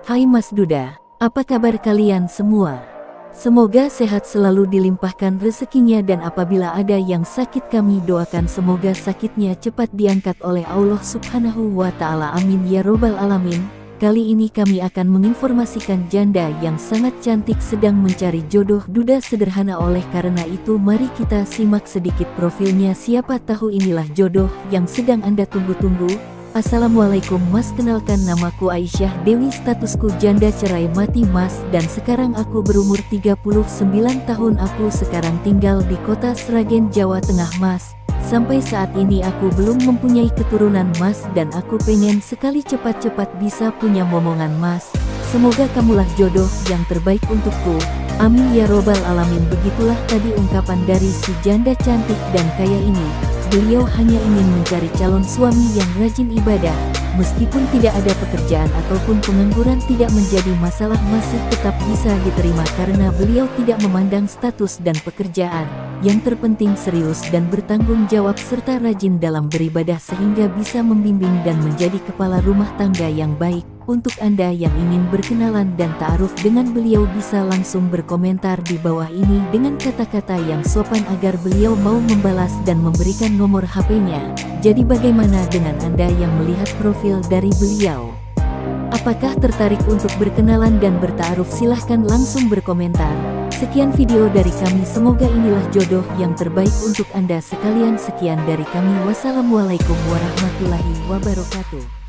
Hai Mas Duda, apa kabar kalian semua? Semoga sehat selalu dilimpahkan rezekinya dan apabila ada yang sakit kami doakan semoga sakitnya cepat diangkat oleh Allah Subhanahu wa Ta'ala. Amin ya robbal alamin. Kali ini kami akan menginformasikan janda yang sangat cantik sedang mencari jodoh. Duda sederhana, oleh karena itu mari kita simak sedikit profilnya, siapa tahu inilah jodoh yang sedang Anda tunggu-tunggu. Assalamualaikum Mas, kenalkan namaku Aisyah Dewi, statusku janda cerai mati Mas, dan sekarang aku berumur 39 tahun, aku sekarang tinggal di kota Sragen, Jawa Tengah Mas. Sampai saat ini aku belum mempunyai keturunan Mas, dan aku pengen sekali cepat-cepat bisa punya momongan Mas. Semoga kamulah jodoh yang terbaik untukku. Amin ya robbal alamin. Begitulah tadi ungkapan dari si janda cantik dan kaya ini. Beliau hanya ingin mencari calon suami yang rajin ibadah. Meskipun tidak ada pekerjaan ataupun pengangguran tidak menjadi masalah, masih tetap bisa diterima karena beliau tidak memandang status dan pekerjaan. Yang terpenting serius dan bertanggung jawab serta rajin dalam beribadah sehingga bisa membimbing dan menjadi kepala rumah tangga yang baik. Untuk Anda yang ingin berkenalan dan ta'aruf dengan beliau bisa langsung berkomentar di bawah ini dengan kata-kata yang sopan agar beliau mau membalas dan memberikan nomor HP-nya. Jadi bagaimana dengan Anda yang melihat profil dari beliau? Apakah tertarik untuk berkenalan dan berta'aruf? Silahkan langsung berkomentar. Sekian video dari kami, semoga inilah jodoh yang terbaik untuk Anda sekalian. Sekian dari kami, wassalamualaikum warahmatullahi wabarakatuh.